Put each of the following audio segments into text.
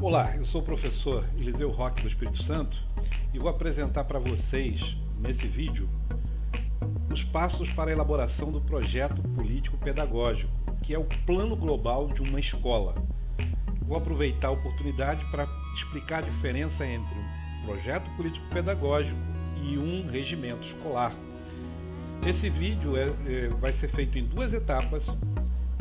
Olá, eu sou o professor Eliseu Roque do Espírito Santo e vou apresentar para vocês, nesse vídeo, os passos para a elaboração do projeto político-pedagógico, que é o plano global de uma escola. Vou aproveitar a oportunidade para explicar a diferença entre um projeto político-pedagógico e um regimento escolar. Esse vídeo vai ser feito em duas etapas,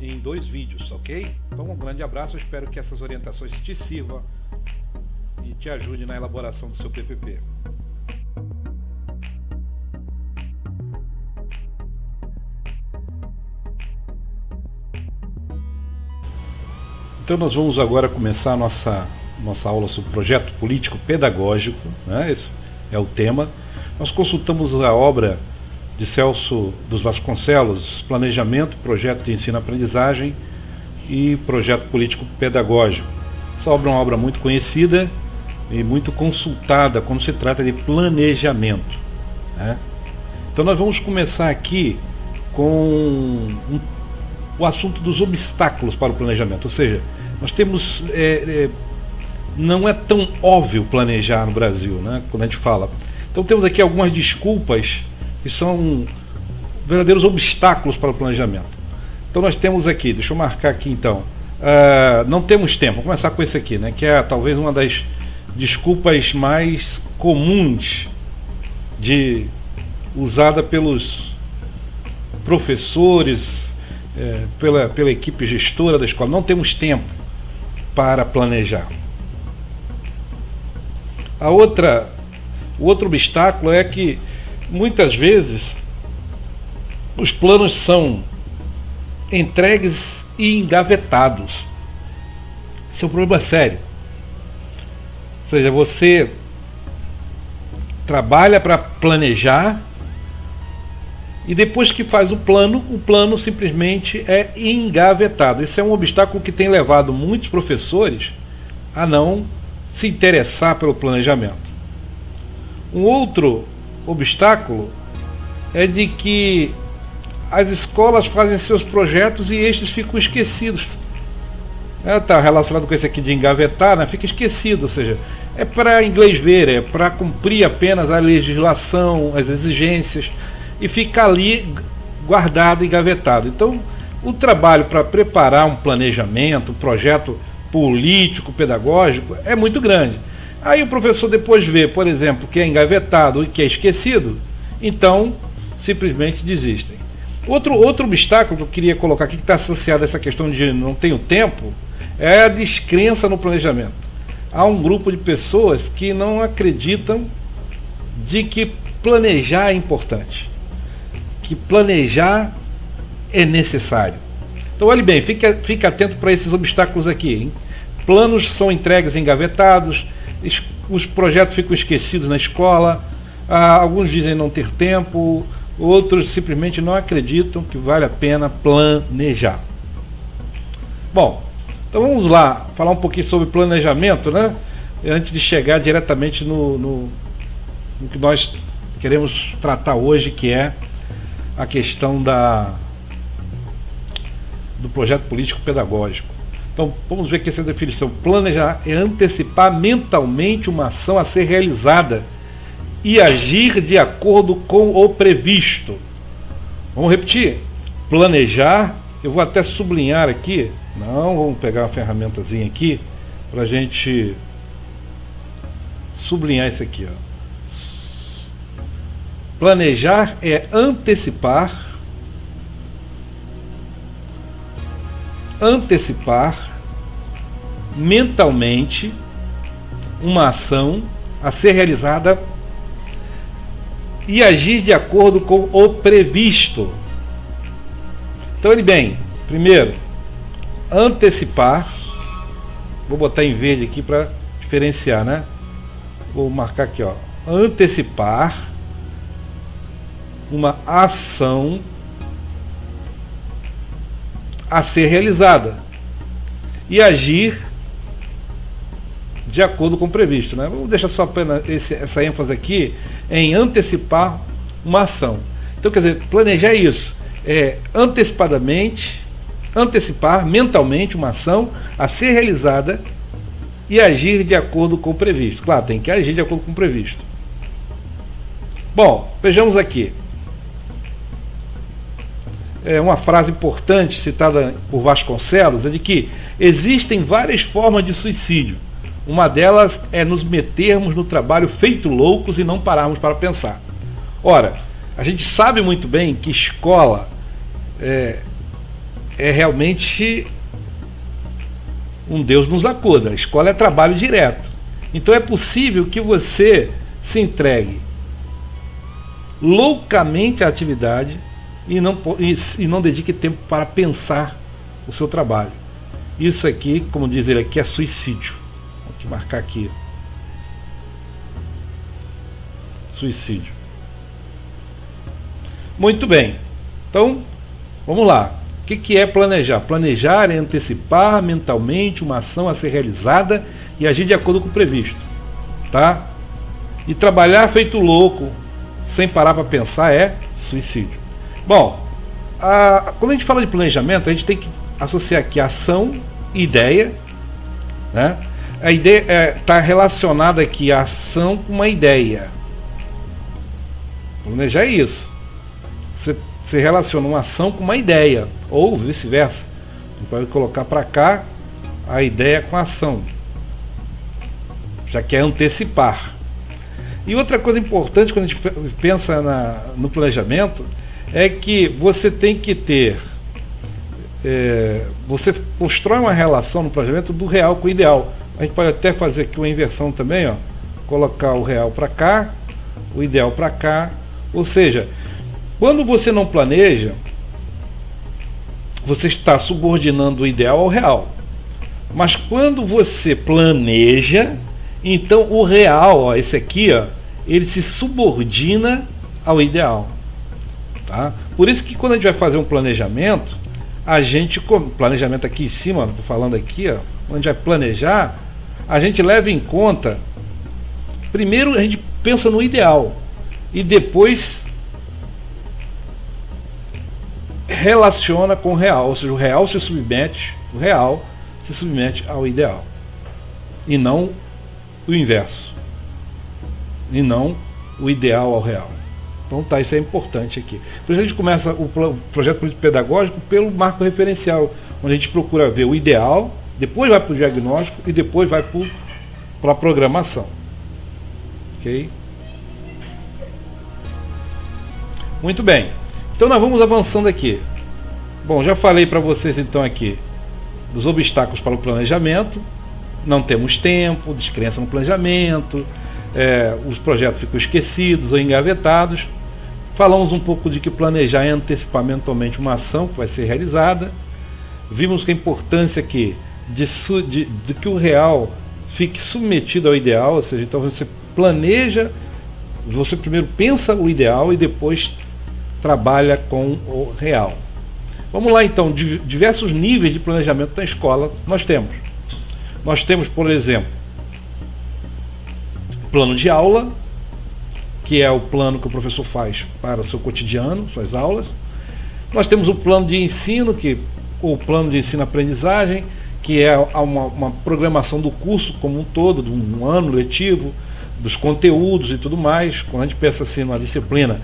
em 2 vídeos, ok? Então um grande abraço, eu espero que essas orientações te sirvam e te ajudem na elaboração do seu PPP. Então nós vamos agora começar a nossa aula sobre projeto político pedagógico, né? Esse é o tema. Nós consultamos a obra de Celso dos Vasconcelos, Planejamento, Projeto de Ensino-Aprendizagem e Projeto Político Pedagógico. Essa obra é uma obra muito conhecida e muito consultada quando se trata de planejamento, né? Então nós vamos começar aqui com o assunto dos obstáculos para o planejamento, ou seja, nós temos, não é tão óbvio planejar no Brasil, né, quando a gente fala. Então temos aqui algumas desculpas que são verdadeiros obstáculos para o planejamento. Então nós temos aqui, deixa eu marcar aqui então, não temos tempo. Vou começar com esse aqui, né, que é talvez uma das desculpas mais comuns usada pelos professores, pela equipe gestora da escola. Não temos tempo para planejar. O outro obstáculo é que muitas vezes os planos são entregues e engavetados. Esse é um problema sério. Ou seja, você trabalha para planejar e depois que faz o plano simplesmente é engavetado. Esse é um obstáculo que tem levado muitos professores a não se interessar pelo planejamento. Um outro obstáculo é de que as escolas fazem seus projetos e estes ficam esquecidos. Está relacionado com esse aqui de engavetar, né? Fica esquecido, ou seja, é para inglês ver, é para cumprir apenas a legislação, as exigências, e fica ali guardado e engavetado. Então, o trabalho para preparar um planejamento, um projeto político, pedagógico, é muito grande. Aí o professor depois vê, por exemplo, que é engavetado e que é esquecido, então simplesmente desistem. Outro obstáculo que eu queria colocar aqui, que está associado a essa questão de não tenho tempo, é a descrença no planejamento. Há um grupo de pessoas que não acreditam de que planejar é importante, que planejar é necessário. Então olhe bem, fique atento para esses obstáculos aqui, hein? Planos são entregues engavetados, os projetos ficam esquecidos na escola, alguns dizem não ter tempo, outros simplesmente não acreditam que vale a pena planejar. Bom, então vamos lá falar um pouquinho sobre planejamento, né? Antes de chegar diretamente no que nós queremos tratar hoje, que é a questão do projeto político pedagógico. Então vamos ver aqui essa definição. Planejar é antecipar mentalmente uma ação a ser realizada e agir de acordo com o previsto. Vamos repetir. Planejar, eu vou até sublinhar aqui, vamos pegar uma ferramentazinha aqui para a gente sublinhar isso aqui, ó. Planejar é antecipar mentalmente uma ação a ser realizada e agir de acordo com o previsto. Então, olhe bem, primeiro, antecipar, vou botar em verde aqui para diferenciar, né? Vou marcar aqui, ó, antecipar uma ação a ser realizada e agir de acordo com o previsto, né? Vamos deixar só apenas essa ênfase aqui em antecipar uma ação. Então, quer dizer, planejar é isso, é antecipadamente, antecipar mentalmente uma ação a ser realizada e agir de acordo com o previsto. Claro, tem que agir de acordo com o previsto. Bom, vejamos aqui. Uma frase importante citada por Vasconcelos é de que existem várias formas de suicídio. Uma delas é nos metermos no trabalho feito loucos e não pararmos para pensar. Ora, a gente sabe muito bem que escola é realmente um Deus nos acuda. A escola é trabalho direto. Então é possível que você se entregue loucamente à atividade e não dedique tempo para pensar o seu trabalho. Isso aqui, como diz ele aqui, é suicídio. Vou marcar aqui. Suicídio. Muito bem. Então, vamos lá. O que é planejar? Planejar é antecipar mentalmente uma ação a ser realizada e agir de acordo com o previsto. Tá? E trabalhar feito louco, sem parar para pensar, é suicídio. Bom, quando a gente fala de planejamento, a gente tem que associar aqui ação e ideia, né? A ideia está relacionada aqui a ação com uma ideia. Planejar é isso. Você relaciona uma ação com uma ideia, ou vice-versa. Você pode colocar para cá a ideia com a ação, já que é antecipar. E outra coisa importante quando a gente pensa no planejamento é que você tem que ter, você constrói uma relação no planejamento do real com o ideal. A gente pode até fazer aqui uma inversão também, ó, colocar o real para cá, o ideal para cá. Ou seja, quando você não planeja, você está subordinando o ideal ao real. Mas quando você planeja, então o real, ó, esse aqui, ó, ele se subordina ao ideal. Tá? Por isso que quando a gente vai fazer um planejamento, planejamento aqui em cima, estou falando aqui, ó, quando a gente vai planejar, a gente leva em conta, primeiro a gente pensa no ideal e depois relaciona com o real, ou seja, o real se submete ao ideal e não o inverso, e não o ideal ao real. Então tá, isso é importante aqui. Por isso a gente começa o projeto político pedagógico pelo marco referencial, onde a gente procura ver o ideal, depois vai para o diagnóstico e depois vai para a programação. Ok? Muito bem. Então nós vamos avançando aqui. Bom, já falei para vocês então aqui dos obstáculos para o planejamento. Não temos tempo, descrença no planejamento, os projetos ficam esquecidos ou engavetados. Falamos um pouco de que planejar é antecipar mentalmente uma ação que vai ser realizada. Vimos que a importância aqui de que o real fique submetido ao ideal, ou seja, então você planeja, você primeiro pensa o ideal e depois trabalha com o real. Vamos lá então, diversos níveis de planejamento na escola nós temos. Nós temos, por exemplo, plano de aula, que é o plano que o professor faz para o seu cotidiano, suas aulas. Nós temos o plano de ensino, o plano de ensino-aprendizagem, que é uma programação do curso como um todo, de um ano letivo, dos conteúdos e tudo mais. Quando a gente pensa assim na disciplina,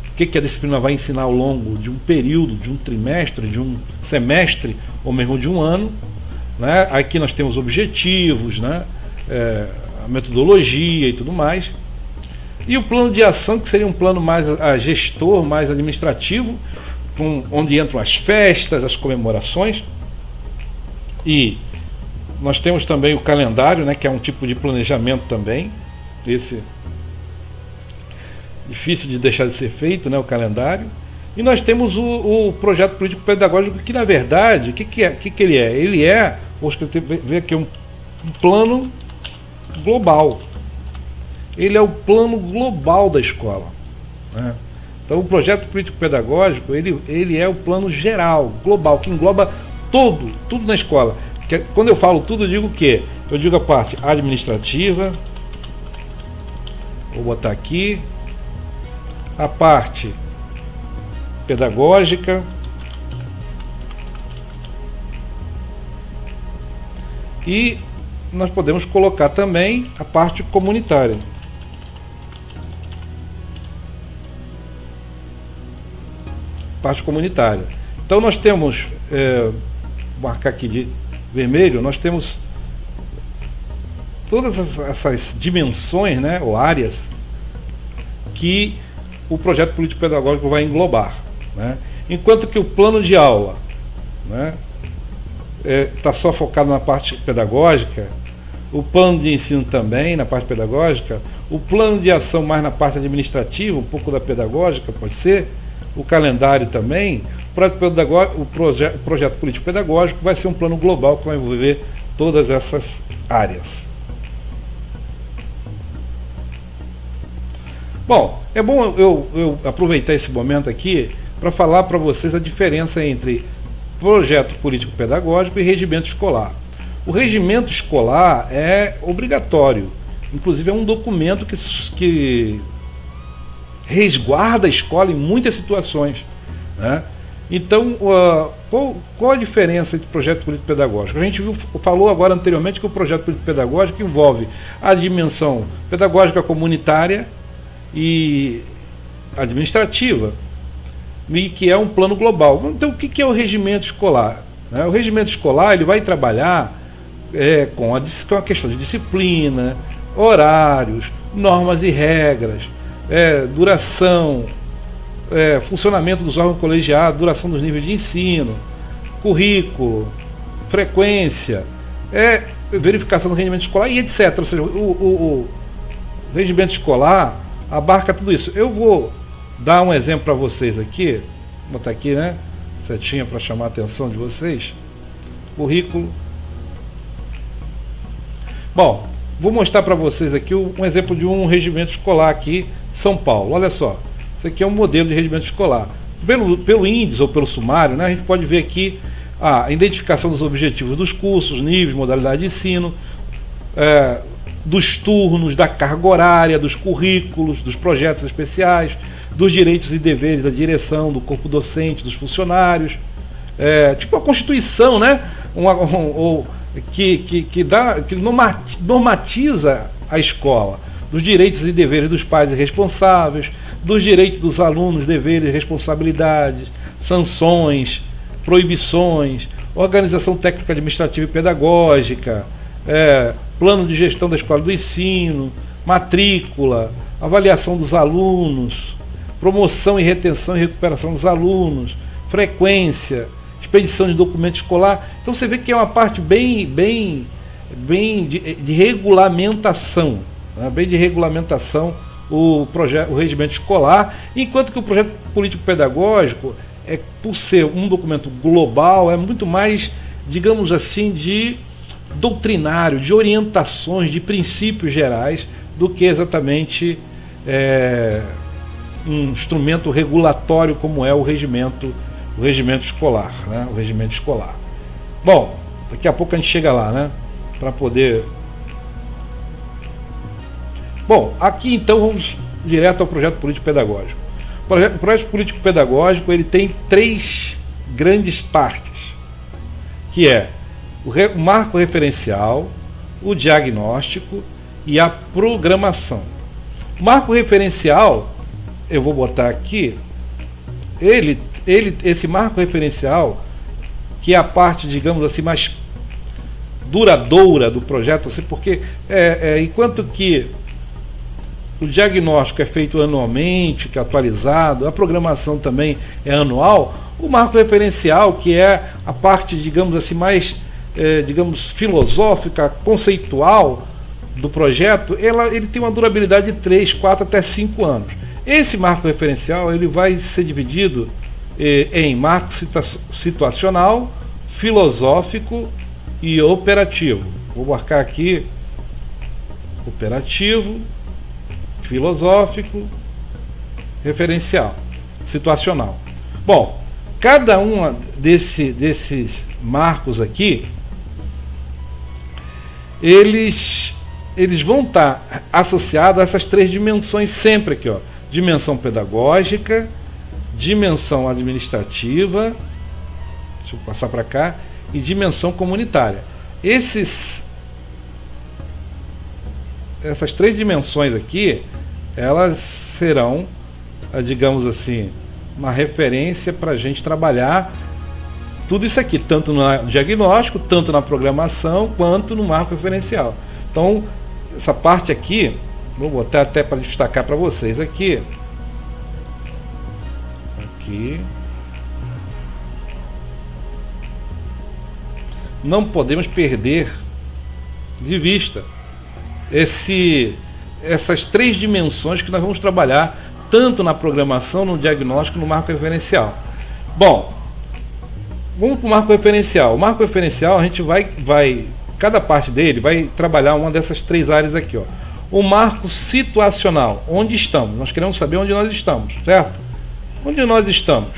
o que a disciplina vai ensinar ao longo de um período, de um trimestre, de um semestre, ou mesmo de um ano, né? Aqui nós temos objetivos, né? A metodologia e tudo mais. E o plano de ação, que seria um plano mais gestor, mais administrativo, onde entram as festas, as comemorações. E nós temos também o calendário, né, que é um tipo de planejamento também. Esse difícil de deixar de ser feito, né, o calendário. E nós temos o projeto político pedagógico, que na verdade, o que ele é? Ele é, vou ver aqui, um plano global. Ele é o plano global da escola, né? Então o projeto político pedagógico, ele é o plano geral, global, que engloba tudo na escola. Quando eu falo tudo, eu digo o quê? Eu digo a parte administrativa, vou botar aqui, a parte pedagógica, e nós podemos colocar também a parte comunitária. Parte comunitária. Então nós temos, vou marcar aqui de vermelho, nós temos todas essas dimensões, né, ou áreas que o projeto político-pedagógico vai englobar, né? Enquanto que o plano de aula, né, está só focado na parte pedagógica, o plano de ensino também na parte pedagógica, o plano de ação mais na parte administrativa, um pouco da pedagógica pode ser, o calendário também, o projeto político-pedagógico vai ser um plano global que vai envolver todas essas áreas. Bom, é bom eu aproveitar esse momento aqui para falar para vocês a diferença entre projeto político-pedagógico e regimento escolar. O regimento escolar é obrigatório, inclusive é um documento que resguarda a escola em muitas situações, né? Então, qual a diferença entre projeto político-pedagógico? A gente falou agora anteriormente que o projeto político-pedagógico envolve a dimensão pedagógica comunitária e administrativa, e que é um plano global. Então, o que é o regimento escolar? O regimento escolar ele vai trabalhar com a questão de disciplina, horários, normas e regras, duração, funcionamento dos órgãos colegiados, duração dos níveis de ensino, currículo, frequência, verificação do rendimento escolar e etc. Ou seja, o rendimento escolar abarca tudo isso. Eu vou dar um exemplo para vocês aqui, vou botar aqui, né, setinha para chamar a atenção de vocês. Currículo. Bom, vou mostrar para vocês aqui um exemplo de um regimento escolar aqui, São Paulo. Olha só, isso aqui é um modelo de regimento escolar. Pelo índice ou pelo sumário, né, a gente pode ver aqui a identificação dos objetivos dos cursos, níveis, modalidade de ensino, dos turnos, da carga horária, dos currículos, dos projetos especiais, dos direitos e deveres da direção, do corpo docente, dos funcionários, tipo a Constituição, né? Que normatiza a escola, dos direitos e deveres dos pais e responsáveis, dos direitos dos alunos, deveres, responsabilidades, sanções, proibições, organização técnica, administrativa e pedagógica, plano de gestão da escola do ensino, matrícula, avaliação dos alunos, promoção e retenção e recuperação dos alunos, frequência, expedição de documento escolar. Então você vê que é uma parte bem de regulamentação, né? Bem de regulamentação o regimento escolar, enquanto que o projeto político-pedagógico, por ser um documento global, é muito mais, digamos assim, de doutrinário, de orientações, de princípios gerais, do que exatamente um instrumento regulatório como é o regimento escolar, né? O regimento escolar. Bom, daqui a pouco a gente chega lá, né? Para poder... Bom, aqui então vamos direto ao projeto político-pedagógico. O projeto político-pedagógico ele tem 3 grandes partes, que é o marco referencial, o diagnóstico e a programação. O marco referencial, eu vou botar aqui, esse marco referencial, que é a parte, digamos assim, mais duradoura do projeto, assim, porque enquanto que o diagnóstico é feito anualmente, que é atualizado, a programação também é anual, o marco referencial, que é a parte, digamos assim, mais filosófica, conceitual do projeto, ele tem uma durabilidade de 3, 4 até 5 anos. Esse marco referencial ele vai ser dividido em marco situacional, filosófico e operativo. Vou marcar aqui operativo, filosófico, referencial, situacional. Bom, cada um desses marcos aqui, eles vão estar associados a essas 3 dimensões sempre aqui, ó. Dimensão pedagógica, dimensão administrativa, deixa eu passar para cá, e dimensão comunitária. Esses essas três dimensões aqui, elas serão, digamos assim, uma referência para a gente trabalhar tudo isso aqui, tanto no diagnóstico, tanto na programação, quanto no marco referencial. Então, essa parte aqui, vou botar até para destacar para vocês aqui. Não podemos perder de vista essas três dimensões que nós vamos trabalhar tanto na programação, no diagnóstico, no marco referencial. Bom, vamos para o marco referencial. O marco referencial, a gente vai cada parte dele vai trabalhar uma dessas três áreas aqui, ó. O marco situacional, onde estamos? Nós queremos saber onde nós estamos, certo? Onde nós estamos?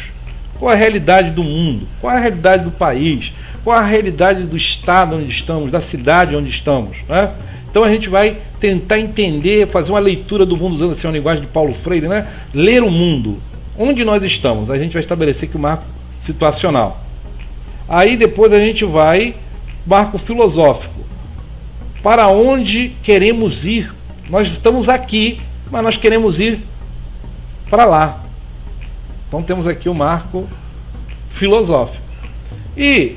Qual a realidade do mundo? Qual a realidade do país? Qual a realidade do estado onde estamos, da cidade onde estamos, né? Então a gente vai tentar entender, fazer uma leitura do mundo, usando assim uma linguagem de Paulo Freire, né? Ler o mundo. Onde nós estamos? A gente vai estabelecer aqui o marco situacional. Aí depois a gente vai marco filosófico. Para onde queremos ir? Nós estamos aqui, mas nós queremos ir para lá. Então temos aqui o marco filosófico. E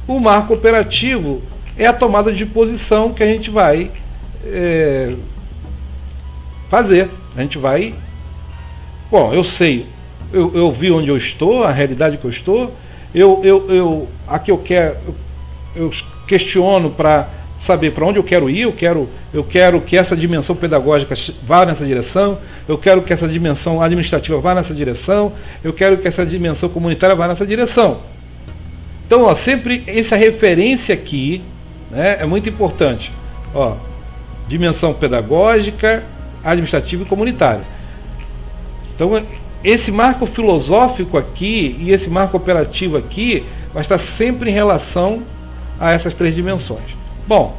o marco operativo é a tomada de posição que a gente vai fazer. A gente vai... Bom, eu sei, eu vi onde eu estou, a realidade que eu estou, aqui eu questiono para saber para onde eu quero ir, eu quero que essa dimensão pedagógica vá nessa direção, eu quero que essa dimensão administrativa vá nessa direção, eu quero que essa dimensão comunitária vá nessa direção. Então, ó, sempre essa referência aqui, né, é muito importante. Ó, dimensão pedagógica, administrativa e comunitária. Então, esse marco filosófico aqui e esse marco operativo aqui vai estar sempre em relação a essas três dimensões. Bom,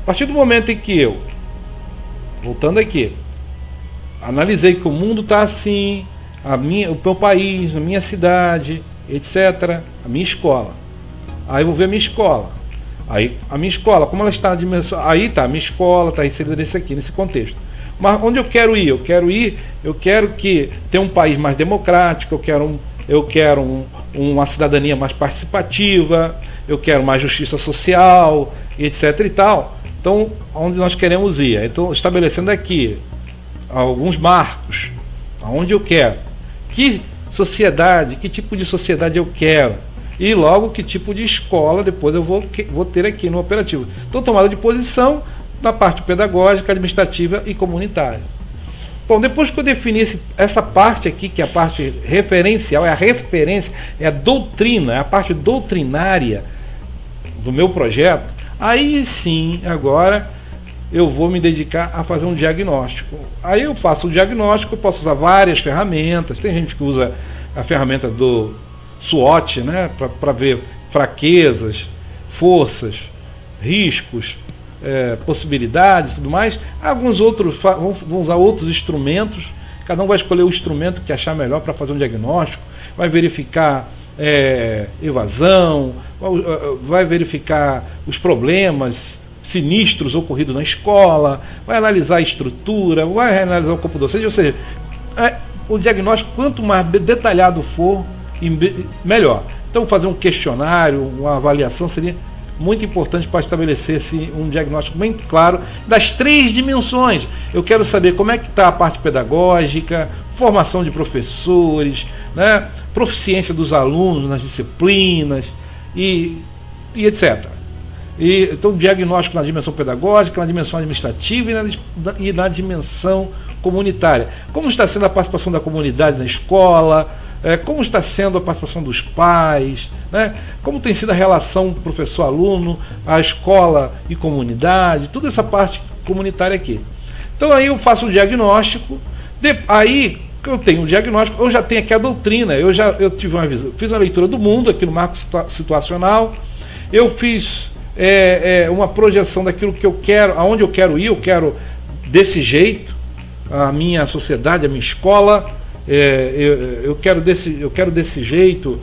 a partir do momento em que eu, voltando aqui, analisei que o mundo está assim, o meu país, a minha cidade, etc., a minha escola. Aí eu vou ver a minha escola. Aí a minha escola, como ela está na dimensão... Aí está a minha escola, está inserida nesse contexto. Mas onde eu quero ir? Eu quero que tenha um país mais democrático, eu quero uma cidadania mais participativa, eu quero mais justiça social, etc. e tal. Então, onde nós queremos ir? Então, estabelecendo aqui alguns marcos, aonde eu quero. Que sociedade, que tipo de sociedade eu quero? E logo que tipo de escola depois eu vou ter aqui no operativo. Então, tomada de posição na parte pedagógica, administrativa e comunitária. Bom, depois que eu defini essa parte aqui, que é a parte referencial, é a referência, é a doutrina, é a parte doutrinária do meu projeto, aí sim, agora eu vou me dedicar a fazer um diagnóstico. Aí eu faço o diagnóstico, eu posso usar várias ferramentas, tem gente que usa a ferramenta do SWOT, né, para ver fraquezas, forças, riscos, possibilidades e tudo mais. Alguns outros vão usar outros instrumentos, cada um vai escolher o instrumento que achar melhor para fazer um diagnóstico, vai verificar evasão, vai verificar os problemas sinistros ocorridos na escola, vai analisar a estrutura, vai analisar o corpo docente, ou seja, o diagnóstico, quanto mais detalhado for, melhor. Então fazer um questionário, uma avaliação seria muito importante para estabelecer um diagnóstico bem claro das três dimensões. Eu quero saber como é que está a parte pedagógica, formação de professores, né, proficiência dos alunos nas disciplinas e etc. Então, diagnóstico na dimensão pedagógica, na dimensão administrativa e na dimensão comunitária. Como está sendo a participação da comunidade na escola, como está sendo a participação dos pais, né? Como tem sido a relação professor-aluno, a escola e comunidade, toda essa parte comunitária aqui. Então aí eu faço o diagnóstico, aí que eu tenho o diagnóstico, eu já tenho aqui a doutrina, eu tive fiz uma leitura do mundo aqui no marco situacional, eu fiz uma projeção daquilo que eu quero, aonde eu quero ir, eu quero desse jeito, a minha sociedade, a minha escola, eu quero desse jeito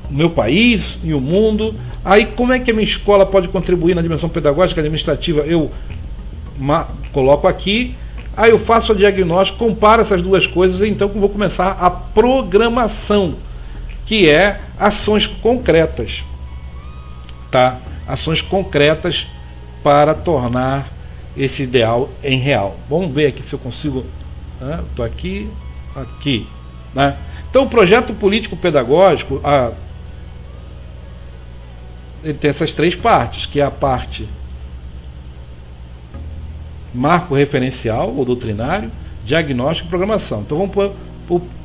o meu país e o mundo. Aí como é que a minha escola pode contribuir na dimensão pedagógica e administrativa? Eu coloco aqui, aí eu faço o diagnóstico, comparo essas duas coisas, e então vou começar a programação, que é ações concretas, tá? Ações concretas para tornar esse ideal em real. Vamos ver aqui se eu consigo. Estou aqui, né? Então o projeto político pedagógico, ele tem essas três partes, que é a parte marco referencial ou doutrinário, diagnóstico e programação. Então vamos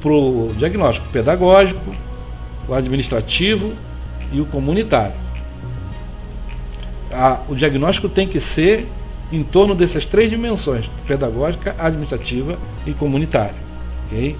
para o diagnóstico pedagógico, o administrativo e o comunitário. O diagnóstico tem que ser em torno dessas três dimensões: pedagógica, administrativa e comunitária. Okay?